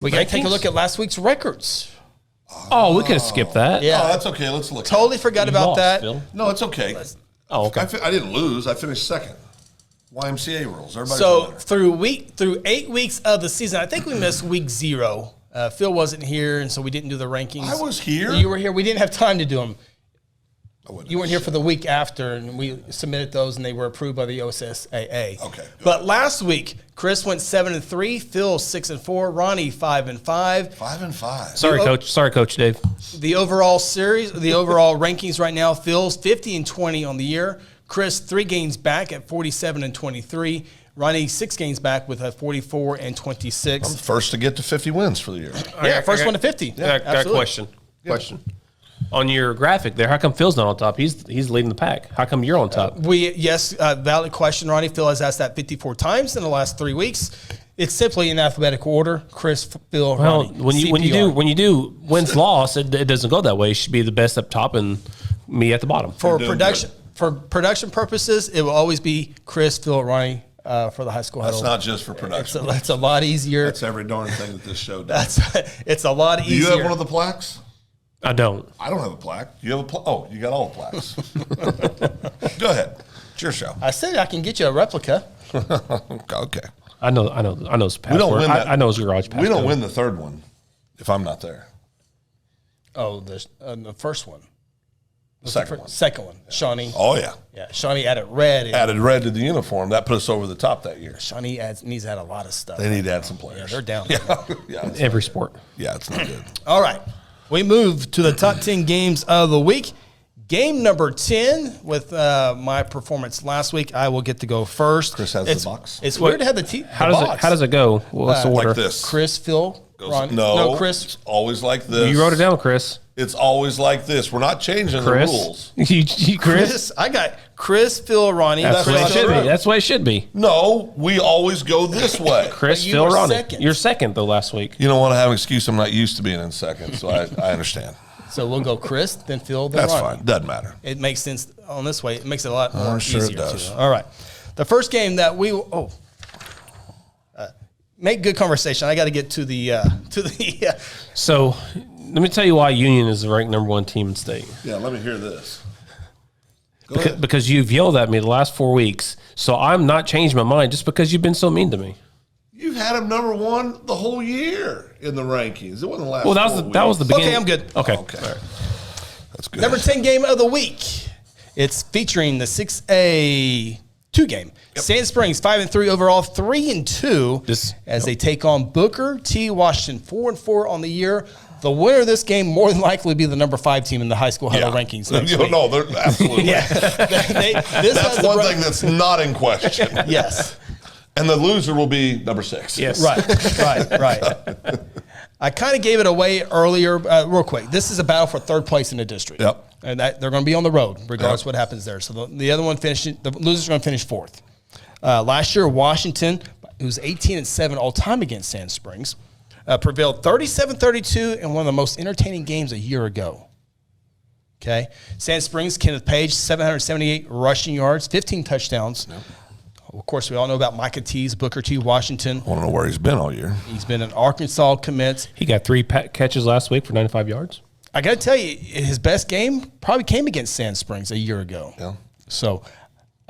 We got to take a look at last week's records. Oh, we could have skipped that. Yeah. Oh, that's okay. Let's look. Totally forgot about that. Phil. No, it's okay. Oh, okay. I didn't lose. I finished second. YMCA rules. Everybody's So through 8 weeks of the season, I think we missed week 0. Phil wasn't here, and so we didn't do the rankings. I was here. You were here. We didn't have time to do them. You weren't here for the week after, and we submitted those, and they were approved by the OSSAA. Okay. But last week, Chris went 7-3, Phil 6-4, Ronnie 5-5. 5-5. Sorry, Coach Dave. The overall series, the overall rankings right now, Phil's 50-20 on the year. Chris 3 games back at 47-23. Ronnie 6 games back with a 44-26. I'm the first to get to 50 wins for the year. Yeah, first one to 50. Yeah, got a question. On your graphic there, how come Phil's not on top? He's leading the pack. How come you're on top? Valid question, Ronnie. Phil has asked that 54 times in the last 3 weeks. It's simply in alphabetical order. Chris, Phil, Ronnie. When you do wins loss, it doesn't go that way. It should be the best up top and me at the bottom. For production purposes, it will always be Chris, Phil, Ronnie for the high school huddle. That's not just for production. That's a lot easier. That's every darn thing that this show does. It's a lot easier. Do you have one of the plaques? I don't. I don't have a plaque. You have a plaque? Oh, you got all the plaques. Go ahead. It's your show. I said I can get you a replica. Okay. I know his password. We don't win that. I know his garage password. We don't win the third one if I'm not there. Oh, the first one. Second one. Second one. Shawnee. Oh, yeah. Yeah, Shawnee added red. Added red to the uniform. That put us over the top that year. Shawnee needs to add a lot of stuff. They need to add some players. Yeah, they're down. Yeah, every sport. Yeah, it's not good. All right. We move to the top 10 games of the week. Game number 10 with my performance last week. I will get to go first. Chris has the box. It's weird to have the box. How does it go? What's the order? Like this. Chris, Phil, Ron. No, Chris. It's always like this. You wrote it down, Chris. It's always like this. We're not changing the rules. Chris. I got Chris, Phil, Ronnie. That's the way it should be. That's the way it should be. No, we always go this way. Chris, Phil, Ronnie. Second. You're second, though, last week. You don't want to have an excuse. I'm not used to being in second, so I understand. So we'll go Chris, then Phil, then Ronnie. That's fine. Doesn't matter. It makes sense on this way. It makes it a lot more easier. Sure it does. All right. The first game that make good conversation. I got to get to the So let me tell you why Union is the ranked #1 team in state. Yeah, let me hear this. Because you've yelled at me the last 4 weeks, so I'm not changing my mind just because you've been so mean to me. You've had him #1 the whole year in the rankings. It wasn't the last. Well, that was the beginning. Okay, I'm good. Okay, okay, right. That's good. Number 10 game of the week. It's featuring the 6A 2 game. Yep. Sand Springs 5-3 overall, 3-2 as they take on Booker T. Washington 4-4 on the year. The winner of this game more than likely be the number 5 team in the high school huddle rankings. No, they're absolutely. That's one thing that's not in question. Yes. And the loser will be number 6. Yes. Right. I kind of gave it away earlier, real quick. This is a battle for 3rd place in the district. Yep. And they're going to be on the road, regardless of what happens there. So the other one the losers are going to finish 4th. Last year, Washington, who's 18-7 all time against Sand Springs, prevailed 37-32 in one of the most entertaining games a year ago. Okay. Sand Springs, Kenneth Page, 778 rushing yards, 15 touchdowns. Yep. Of course, we all know about Micah T's, Booker T. Washington. I don't know where he's been all year. He's been an Arkansas commit. He got 3 catches last week for 95 yards. I got to tell you, his best game probably came against Sand Springs a year ago. Yeah. So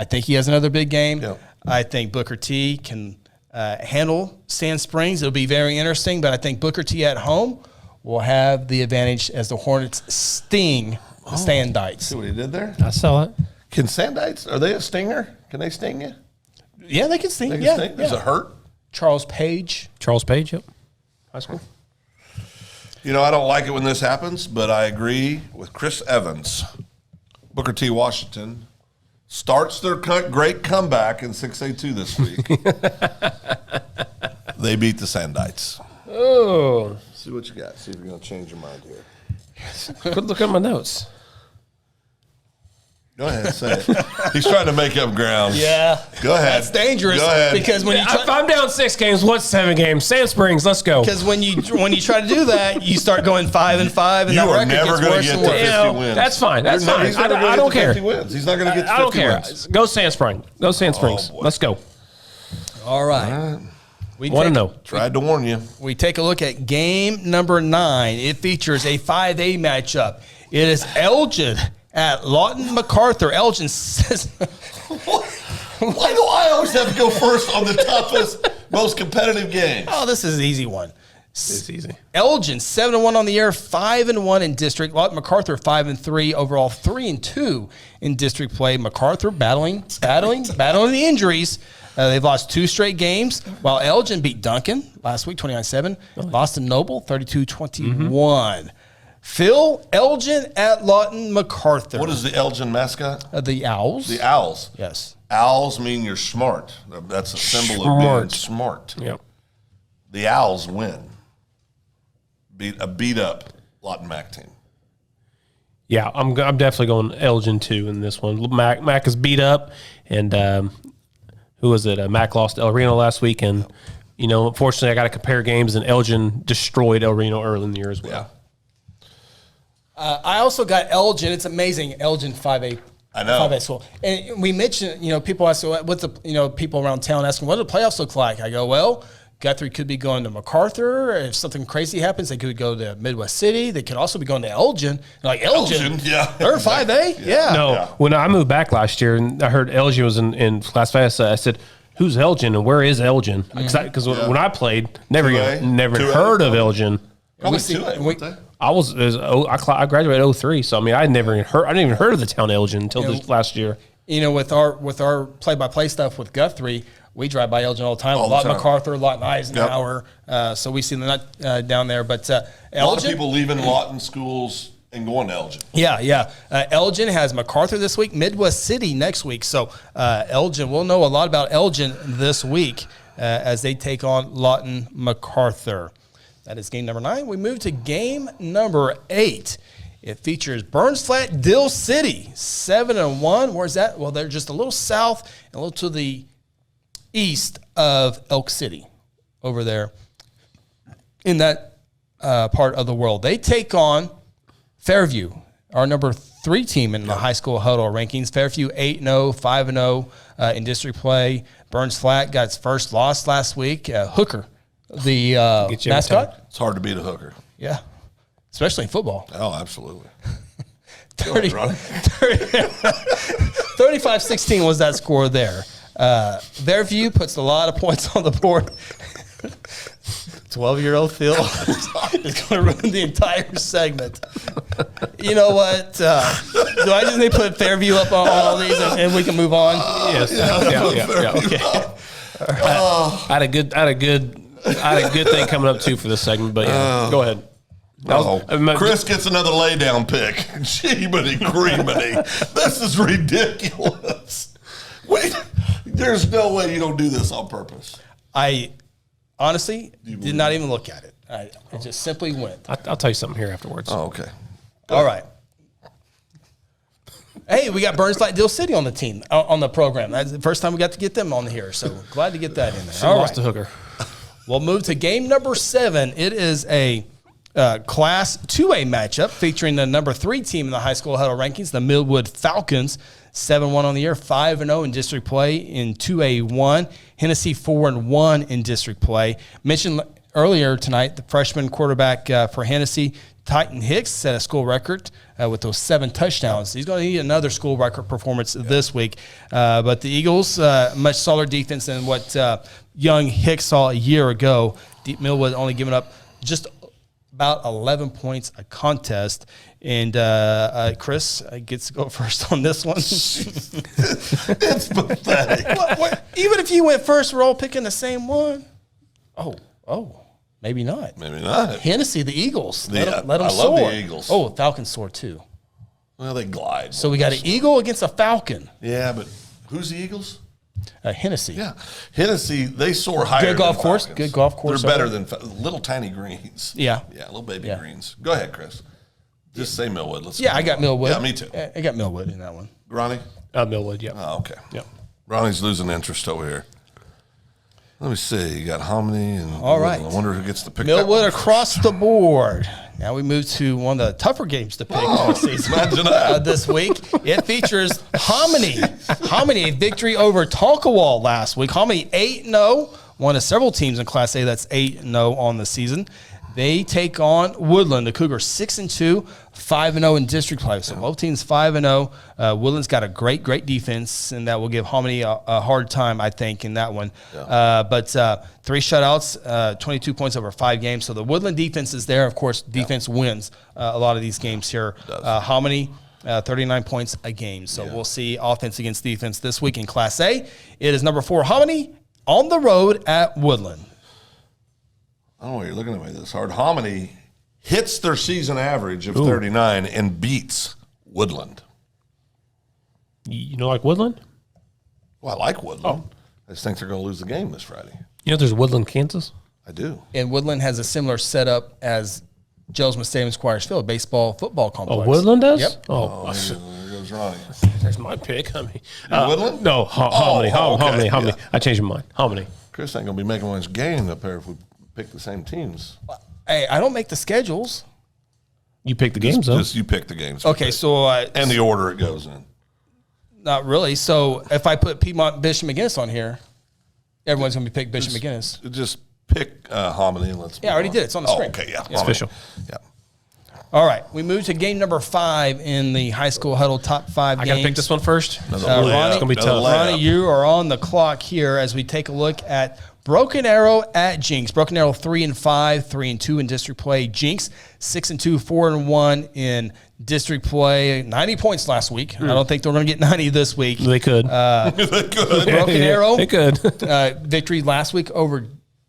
I think he has another big game. Yeah. I think Booker T can handle Sand Springs. It'll be very interesting, but I think Booker T at home will have the advantage as the Hornets sting the Sandites. See what he did there? I saw it. Can Sandites, are they a stinger? Can they sting you? Yeah, they can sting. They can sting? Does it hurt? Charles Page, yep. High school. You know, I don't like it when this happens, but I agree with Chris Evans. Booker T. Washington starts their great comeback in 6A2 this week. They beat the Sandites. Oh. See what you got. See if you're going to change your mind here. Good look at my notes. Go ahead, say it. He's trying to make up ground. Yeah. Go ahead. That's dangerous. Go ahead. Because when if I'm down 6 games, what's 7 games? Sand Springs, let's go. Because when you try to do that, you start going 5-5, and you that are record never gets going worse to get and to worse. 50 wins. That's fine. That's fine. I don't care. 50 wins. He's not going to get to 50 I don't care. wins. Go Sand Springs. Go Sand Springs. Let's go. All right. Want to know. Tried to warn you. We take a look at game number 9. It features a 5A matchup. It is Elgin at Lawton MacArthur. Elgin says... Why do I always have to go first on the toughest, most competitive game? Oh, this is an easy one. It's easy. Elgin 7-1 on the year, 5-1 in district. Lawton MacArthur 5-3 overall, 3-2 in district play. MacArthur battling the injuries. They've lost 2 straight games, while Elgin beat Duncan last week, 29-7. Lost to Noble, 32-21. Phil, Elgin at Lawton MacArthur. What is the Elgin mascot? The Owls. The Owls. Yes. Owls mean you're smart. That's a symbol of being smart. Yep. The Owls win. Beat up Lawton Mac team. Yeah, I'm definitely going Elgin too in this one. Mac is beat up, and who was it? Mac lost El Reno last week, and unfortunately, I got to compare games, and Elgin destroyed El Reno early in the year as well. Yeah. I also got Elgin. It's amazing. Elgin 5A. I know. 5A school. And we mentioned, people ask, what's the, people around town asking, what do the playoffs look like? I go, well, Guthrie could be going to MacArthur. If something crazy happens, they could go to Midwest City. They could also be going to Elgin. Like, Elgin? Yeah. They're 5A? Yeah. No, when I moved back last year and I heard Elgin was in Class 5, I said, who's Elgin and where is Elgin? Because when I played, never 2A? heard of Elgin. Probably 2A, weren't they? I graduated in 03, so I mean I didn't even heard of the town Elgin until this last year. With our play-by-play stuff with Guthrie, we drive by Elgin all the time. Lawton MacArthur, Lawton Eisenhower. So we see them down there. But Elgin, a lot of people leaving Lawton schools and going to Elgin. Yeah. Elgin has MacArthur this week, Midwest City next week. So Elgin, we'll know a lot about Elgin this week as they take on Lawton MacArthur. That is game number 9. We move to game number 8. It features Burns Flat, Del City, 7-1. Where's that? Well, they're just a little south and a little to the east of Elk City over there in that part of the world. They take on Fairview, our number 3 team in the high school huddle rankings. Fairview 8-0, 5-0 in district play. Burns Flat got its first loss last week. Hooker, the mascot. It's hard to beat a hooker. Yeah, especially in football. Oh, absolutely. 35-16 was that score there. Fairview puts a lot of points on the board. 12-year-old Phil is going to ruin the entire segment. You know what? Do I just need to put Fairview up on all these and we can move on? Yes. Yeah. Okay. I had a good thing coming up too for this segment, but go ahead. Chris gets another laydown pick. Jeebity creamity. This is ridiculous. Wait, there's no way you don't do this on purpose. I honestly did not even look at it. I just simply went. I'll tell you something here afterwards. Oh, okay. All right. Hey, we got Burns Flat Del City on the team, on the program. That's the first time we got to get them on here, so glad to get that in there. She lost to Hooker. We'll move to game number 7. It is a Class 2A matchup featuring the number 3 team in the high school huddle rankings, the Millwood Falcons, 7-1 on the year, 5-0 in district play in 2A1. Hennessy 4-1 in district play. Mentioned earlier tonight, the freshman quarterback for Hennessy, Titan Hicks, set a school record with those 7 touchdowns. He's going to need another school record performance this week. But the Eagles, much solider defense than what young Hicks saw a year ago. Millwood only giving up just about 11 points a contest. And Chris gets to go first on this one. It's pathetic. Even if you went first, we're all picking the same one. Oh, maybe not. Maybe not. Hennessy, the Eagles. Let them I soar. love the Eagles. Oh, Falcons soar too. Well, they glide. So we got an Eagle against a Falcon. Yeah, but who's the Eagles? Hennessy. Yeah. Hennessy, they soar higher Good golf than course. Falcons. Good golf course. They're better than little tiny greens. Yeah. Yeah, little baby greens. Go ahead, Chris. Just say Millwood. I got Millwood. Yeah, me too. I got Millwood in that one. Ronnie? Millwood, yeah. Oh, okay. Yep. Ronnie's losing interest over here. Let me see. You got Hominy and all right. I wonder who gets to pick Millwood that one across the board. Now we move to one of the tougher games to pick all season. Imagine that. This week. It features Hominy. Hominy, a victory over Tonkawa last week. Hominy 8-0, one of several teams in Class A that's 8-0 on the season. They take on Woodland. The Cougars 6-2, 5-0 in district play. So both teams 5-0. Woodland's got a great defense, and that will give Hominy a hard time, I think, in that one. Yeah. But 3 shutouts, 22 points over 5 games. So the Woodland defense is there. Of course, defense wins a lot of these games here. Hominy, 39 points a game. So we'll see offense against defense this week in Class A. It is number 4 Hominy on the road at Woodland. I don't know why you're looking at me this hard. Hominy hits their season average of 39 and beats Woodland. You know, like Woodland? Well, I like Woodland. I just think they're going to lose the game this Friday. You know, there's Woodland, Kansas. I do. And Woodland has a similar setup as Gelsman Stadium Squires Field, baseball, football complex. Oh, Woodland does? Yep. There goes Ronnie. There's my pick. I mean, Woodland? No, Hominy. Okay. Hominy. I changed my mind. Hominy. Chris ain't going to be making much game up there if we pick the same teams. Hey, I don't make the schedules. You pick the games, though. Just you pick the games. Okay, so and the order it goes in. not really. So if I put Piedmont Bishop McGinnis on here, everyone's going to be pick Bishop McGinnis. Just pick Hominy and let's. Yeah, I already did. It's on the screen. Okay, yeah, It's official. Yeah. All right, we move to game number 5 in the high school huddle top 5 I games. got to pick this one first. Ronnie, It's going to be tough. Ronnie, you are on the clock here as we take a look at Broken Arrow at Jinx. Broken Arrow 3-5, 3-2 in district play. Jinx 6-2, 4-1 in district play. 90 points last week. I don't think they're going to get 90 this week. They could. Broken Arrow. They could. Victory last week over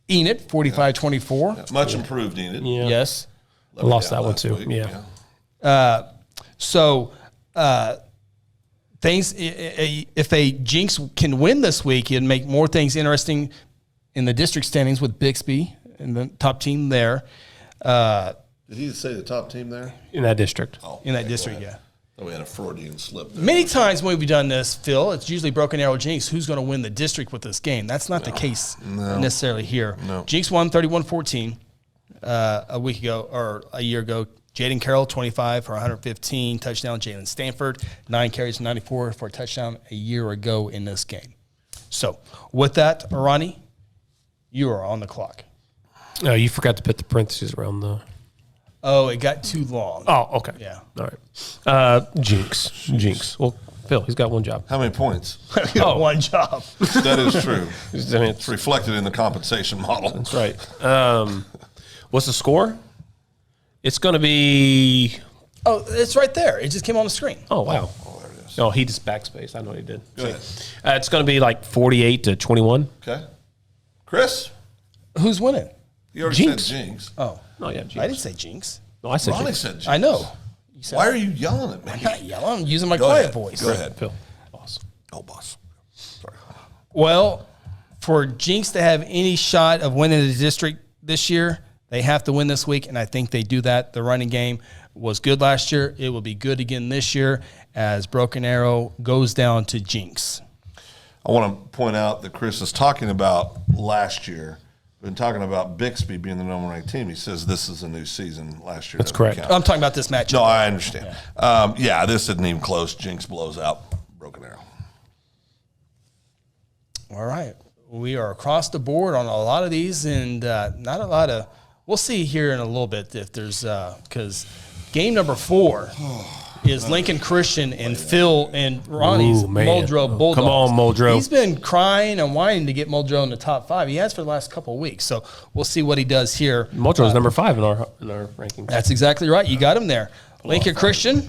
Enid, 45-24. Yeah. Much improved, Enid. Yeah. Yes. I lost that one, too. Week. Yeah. Things, if a Jinx can win this week, it'd make more things interesting in the district standings with Bixby and the top team there. Did he say the top team there? In that district. Oh, In that district, yeah. Oh, we had a Freudian slip there. Many times when we've done this, Phil, it's usually Broken Arrow Jinx. Who's going to win the district with this game? That's not the case necessarily here. No. Jinx won 31-14 a week ago or a year ago. Jaden Carroll, 25 for 115 touchdown. Jalen Stanford, 9 carries, 94 for a touchdown a year ago in this game. So with that, Ronnie, you are on the clock. Oh, you forgot to put the parentheses around the. Oh, it got too long. Oh, okay. Yeah. All right. Jinx. Well, Phil, he's got one job. How many points? One job. That is true. I mean, It's reflected in the compensation model. that's right. What's the score? It's going to be. Oh, it's right there. It just came on the screen. Oh, wow. Oh, there it is. Oh, he just backspaced. I know he did. Go ahead. It's going to be like 48-21. Okay. Chris? Who's winning? You already Jinx. said Jinx. Oh, Oh, yeah, Jinx. I didn't say Jinx. No, I said Ronnie Jinx. said Jinx. I know. You said, Why are you yelling at me? I'm not yelling. I'm using my Go quiet ahead. voice. Go ahead. Phil. Boss. Oh, boss. Sorry. Well, for Jinx to have any shot of winning the district this year, they have to win this week, and I think they do that. The running game was good last year. It will be good again this year as Broken Arrow goes down to Jinx. I want to point out that Chris is talking about last year. Been talking about Bixby being the number 1 team. He says this is a new season. Last year, That's doesn't correct. count. I'm talking about this matchup. No, I understand. Yeah, this isn't even close. Jinx blows out Broken Arrow. All right. We are across the board on a lot of these and not a lot of – we'll see here in a little bit if there's because game number 4 is Lincoln Christian and Phil and Ronnie's Ooh, man. Muldrow Bulldogs. Come on, Muldrow. He's been crying and whining to get Muldrow in the top 5. He has for the last couple of weeks. So we'll see what he does here. Muldrow's number 5 in our rankings. That's exactly right. You got him there. Lincoln Christian,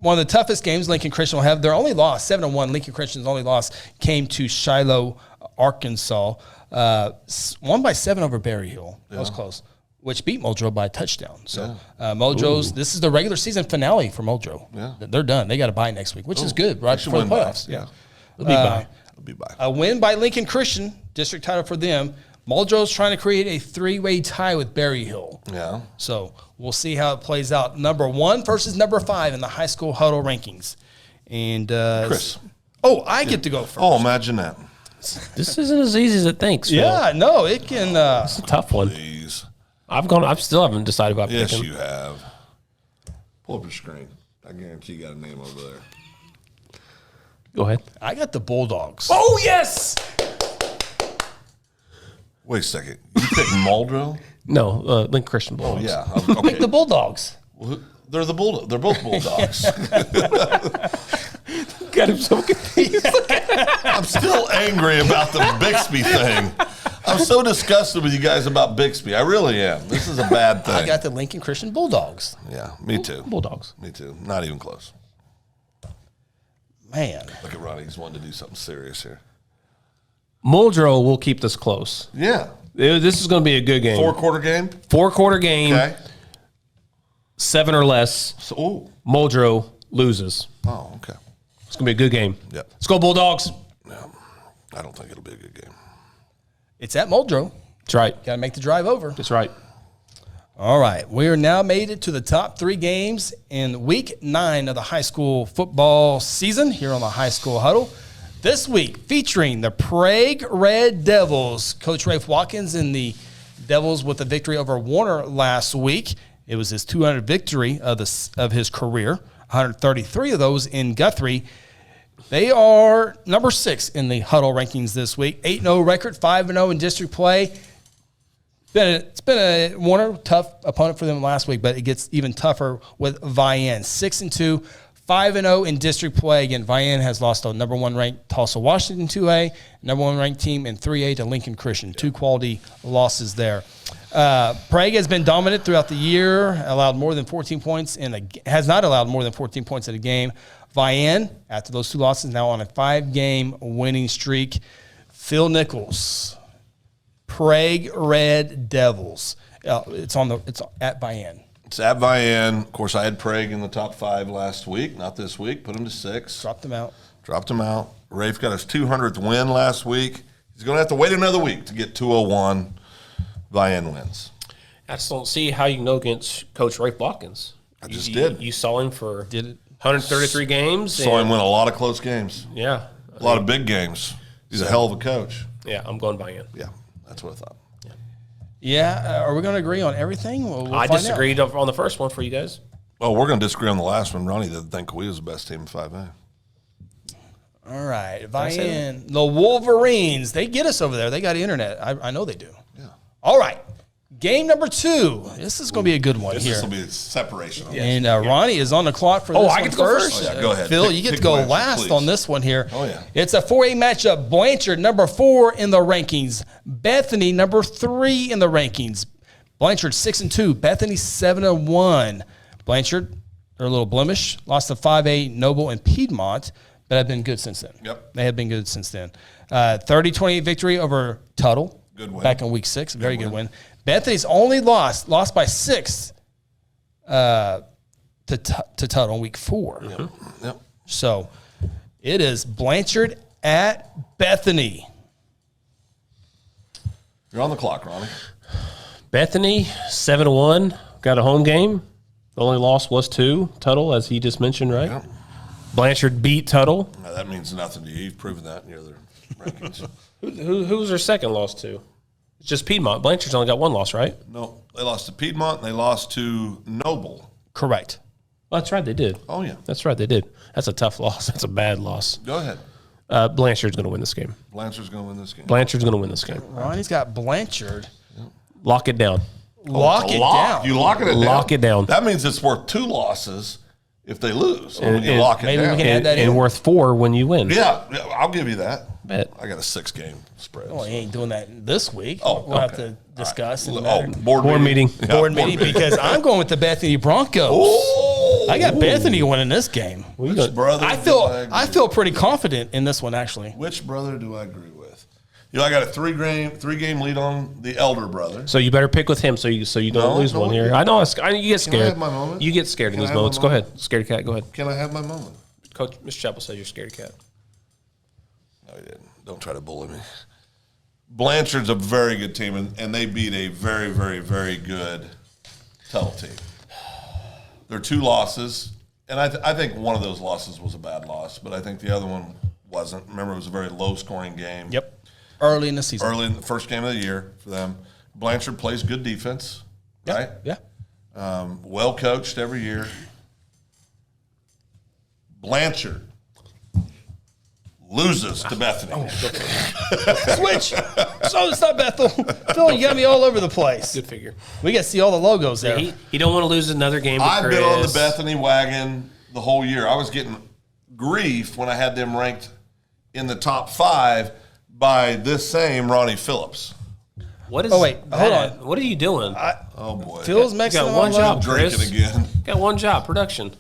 one of the toughest games Lincoln Christian will have. Their only loss, 7-1, Lincoln Christian's only loss came to Shiloh, Arkansas. Won by 7 over Berry Hill. That was close, which beat Muldrow by a touchdown. So Muldrow's, this is the regular season finale for Muldrow. Yeah. They're done. They got a bye next week, which is good, right should before the win by. playoffs. Yeah. It'll be by. It'll be by. A win by Lincoln Christian, district title for them. Muldrow's trying to create a 3-way tie with Berry Hill. Yeah. So we'll see how it plays out. Number 1 versus number 5 in the high school huddle rankings. And Chris. Oh, I get to go first. Oh, imagine that. This isn't as easy as it thinks, Phil. Yeah, no, it can. It's a tough one. Please. I still haven't decided about Yes, picking. you have. Pull up your screen. I guarantee you got a name over there. Go ahead. I got the Bulldogs. Oh, yes! Wait a second. You picked Muldrow? No, Lincoln Christian Bulldogs. Yeah. Pick Okay. the Bulldogs. Well, they're the Bulldog. They're both Bulldogs. Got him so confused. I'm still angry about the Bixby thing. I'm so disgusted with you guys about Bixby. I really am. This is a bad thing. I got the Lincoln Christian Bulldogs. Yeah, me too. Bulldogs. Me too. Not even close. Man. Look at Ronnie. He's wanting to do something serious here. Muldrow will keep this close. Yeah. This is going to be a good game. 4-quarter game? 4-quarter game, Okay. 7 or less. So, ooh. Muldrow loses. Oh, okay. It's going to be a good game. Yep. Let's go Bulldogs. No, I don't think it'll be a good game. It's at Muldrow. That's right. Got to make the drive over. That's right. All right. We are now made it to the top 3 games in week 9 of the high school football season here on the High School Huddle. This week featuring the Prague Red Devils. Coach Rafe Watkins and the Devils with a victory over Warner last week. It was his 200th victory of his career, 133 of those in Guthrie. They are number 6 in the Huddle rankings this week. 8-0 record, 5-0 in district play. It's been a Warner tough opponent for them last week, but it gets even tougher with Vian. 6-2, 5-0 in district play. Again, Vian has lost a number 1 ranked Tulsa Washington 2A, number 1 ranked team in 3A to Lincoln Christian. 2 quality losses there. Prague has been dominant throughout the year, allowed more than 14 points has not allowed more than 14 points in a game. Vian, after those 2 losses, now on a 5-game winning streak. Phil Nichols, Prague Red Devils. It's at Vian. It's at Vian. Of course, I had Prague in the top 5 last week. Not this week. Put him to 6. Dropped them out. Dropped him out. Rafe got his 200th win last week. He's going to have to wait another week to get 201. Vian wins. I just don't see how you can go against Coach Rafe Watkins. I just did. You saw him for Did it? 133 games. Saw him win a lot of close games. Yeah. A lot of big games. He's a hell of a coach. Yeah, I'm going Vian. Yeah, that's what I thought. Yeah. Are we going to agree on everything? We'll I find disagreed on the first one for you guys. Oh, we're going to disagree on the last one. Ronnie didn't think we was the best team in 5A. out. All right. Vian. The Wolverines. They get us over there. They got internet. I know they do. Yeah. All right. Game number 2. This is going to be a good one here. This will be a separation. And Ronnie is on the clock for this I one get to go first? Oh, yeah, go ahead. Phil, Pick- you get pick to go Blanchard, last please. on this one here. Oh, yeah. It's a 4A matchup. Blanchard, number 4 in the rankings. Bethany, number 3 in the rankings. Blanchard, 6-2. Bethany, 7-1. Blanchard, they're a little blemish. Lost to 5A, Noble, and Piedmont, but have been good since then. Yep. They have been good since then. 30-28 victory over Tuttle. Good win. Back in week 6. Very good win. Bethany's only lost by 6 to Tuttle in week 4. Yep. So it is Blanchard at Bethany. You're on the clock, Ronnie. Bethany, 7-1. Got a home game. The only loss was 2. Tuttle, as he just mentioned, right? Yep. Blanchard beat Tuttle. Now, that means nothing to you. You've proven that in your other rankings. Who was their second loss to? It's just Piedmont. Blanchard's only got 1 loss, right? No, they lost to Piedmont and they lost to Noble. Correct. Well, that's right, they did. Oh, yeah. That's right, they did. That's a tough loss. That's a bad loss. Go ahead. Blanchard's going to win this game. Blanchard's going to win this game. Blanchard's going to win this game. Ronnie's got Blanchard. Lock it down. Lock It's a it lock. down. You locking it down. Lock it down. That means it's worth 2 losses if they lose. When you lock it maybe we down. can add that And in. worth 4 when you win. Yeah, I'll give you that. Bet. I got a 6-game spread. Well, he ain't doing that this week. Oh, we'll have okay. to discuss. in the Oh, matter. Board meeting. Yeah, board meeting because I'm going with the Bethany Broncos. Oh, I got Bethany winning this game. which brother? I do feel pretty confident in this one actually. Which brother do I agree with? You know, I got a 3-game lead on the elder brother. So you better pick with him so you don't No, lose no, one here. you- I know you get scared. have my moment? You get scared in Can I these have my moments. Go moment? ahead. Scaredy cat, go ahead. Can I have my moment? Coach, Mr. Chappell said you're scaredy cat. No, he didn't. Don't try to bully me. Blanchard's a very good team, and they beat a very, very, very good Tuttle team. Their 2 losses, and I think one of those losses was a bad loss, but I think the other one wasn't. Remember, it was a very low-scoring game. Yep. Early in the season. Early in the first game of the year for them. Blanchard plays good defense, right? Yeah. Well coached every year. Blanchard loses to Bethany. Switch. So it's not Bethel. Phil, you got me all over the place. Good figure. We got to see all the logos there. He don't want to lose another game to I've Chris. been on the Bethany wagon the whole year. I was getting grief when I had them ranked in the top 5 by this same Ronnie Phillips. What is? Oh, wait. Hold on. What are you doing? Oh, boy. Phil's mixing got them one all up. job, Chris. Drinking again. Got one job, production.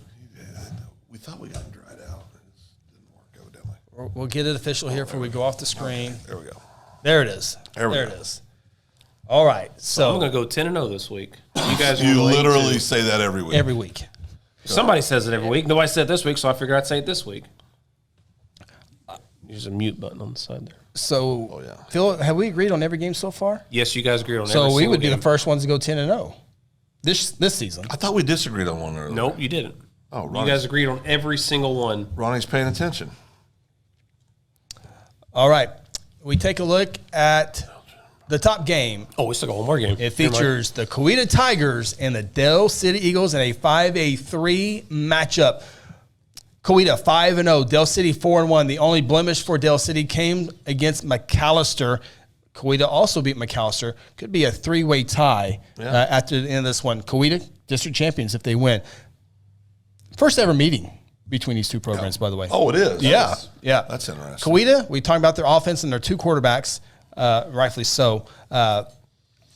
We thought we got him dried out. It didn't work, evidently. We'll get it official here before we go off the screen. There we go. There it is. There we it go. is. All right. I'm So going to go 10-0 this week. You guys You were late, literally too. say that every week. every week. Somebody says it every week. Nobody said it this week, so I figured I'd say it this week. There's a mute button on the side there. So, yeah. Phil, have we agreed on every game so far? Yes, you guys agreed on So every we single would be game. the first ones to go 10-0 this season. I thought we disagreed on one earlier. Nope, you didn't. Oh, You Ronnie's, guys agreed on every single one. Ronnie's paying attention. All right. We take a look at the top game. Oh, we still got one more game. It features the Coweta Tigers and the Del City Eagles in a 5-3 matchup. Coweta 5-0, Del City 4-1. The only blemish for Del City came against McAllister. Coweta also beat McAllister. Could be a 3-way tie after the end of this one. Coweta, district champions if they win. First ever meeting between these two programs, by the way. Oh, it is? Yeah, yeah. That's interesting. Coweta, we talked about their offense and their 2 quarterbacks, rightfully so.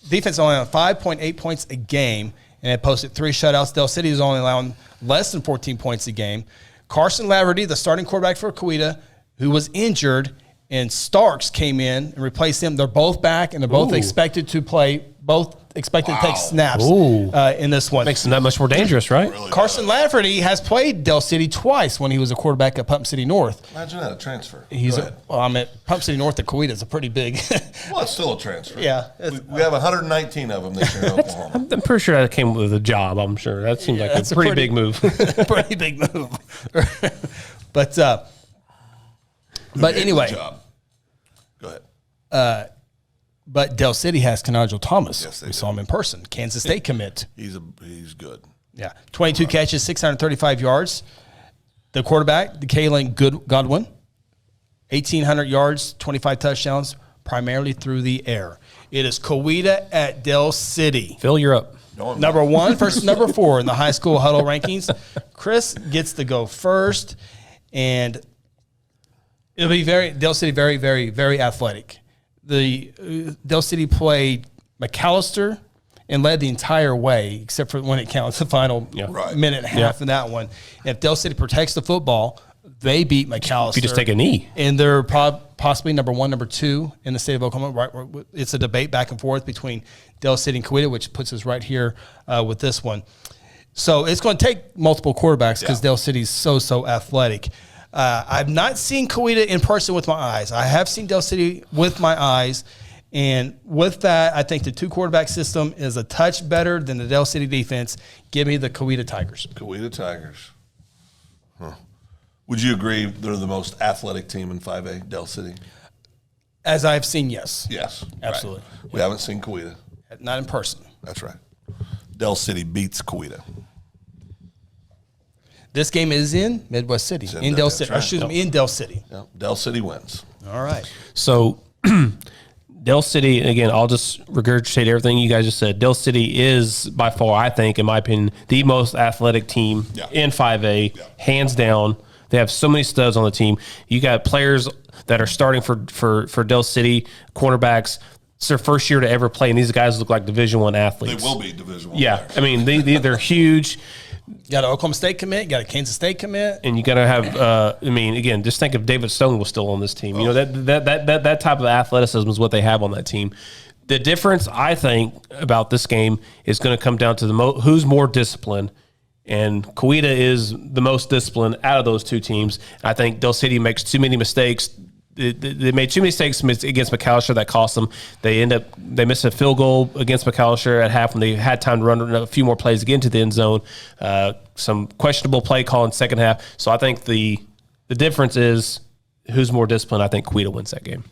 Defense only on 5.8 points a game, and it posted 3 shutouts. Del City is only allowing less than 14 points a game. Carson Laverty, the starting quarterback for Coweta, who was injured, and Starks came in and replaced him. They're both back, and they're both expected to play, to take snaps in this one. Makes them that much more dangerous, right? Really Carson Lafferty has played Del City twice when he was a quarterback at Pump City North. Imagine that, a transfer. He's Go ahead. I'm at Pump City North at Coweta is a pretty big. Well, it's still a transfer. Yeah. We have 119 of them this year in Oklahoma. I'm pretty sure that came with a job, I'm sure. That seems like a pretty big move. pretty big move. But anyway, Good job. Go ahead. but Del City has Canajo Thomas. Yes, they we do. saw him in person. Kansas State commit. He's good. Yeah, 22 catches, 635 yards. The quarterback, the Kalen Godwin, 1,800 yards, 25 touchdowns, primarily through the air. It is Coweta at Del City. Phil, you're up. Number 1 versus number 4 in the high school huddle rankings. Chris gets to go first, and it'll be Del City very, very, very athletic. The Del City played McAllister and led the entire way, except for when it counts the final minute and a half in that one. If Del City protects the football, they beat McAllister. If you just take a knee. And they're possibly number 1, number 2 in the state of Oklahoma. Right, it's a debate back and forth between Del City and Coweta, which puts us right here with this one. So it's going to take multiple quarterbacks because Del City's so athletic. I've not seen Coweta in person with my eyes. I have seen Del City with my eyes. And with that, I think the 2 quarterback system is a touch better than the Del City defense. Give me the Coweta Tigers. Coweta Tigers. Huh. Would you agree they're the most athletic team in 5A, Del City? As I've seen, yes. Yes. Absolutely. Right. We haven't seen Coweta. Not in person. That's right. Del City beats Coweta. This game is in Midwest City. In Del City. right. Excuse me, in Del City. Yeah. Del City wins. All right. So, Del City, again, I'll just regurgitate everything you guys just said. Del City is, by far, I think, in my opinion, the most athletic team in 5A, hands down. They have so many studs on the team. You got players that are starting for Del City, cornerbacks. It's their first year to ever play, and these guys look like Division I athletes. They will be Division I. Yeah, players. I mean, they're huge. You got an Oklahoma State commit. You got a Kansas State commit. And you got to have, I mean, again, just think if David Stone was still on this team. You know, that type of athleticism is what they have on that team. The difference, I think, about this game is going to come down to who's more disciplined. And Coweta is the most disciplined out of those 2 teams. I think Del City makes too many mistakes. They made too many mistakes against McAllister that cost them. They missed a field goal against McAllister at half when they had time to run a few more plays to get into the end zone. Some questionable play call in second half. So I think the difference is who's more disciplined. I think Coweta wins that game.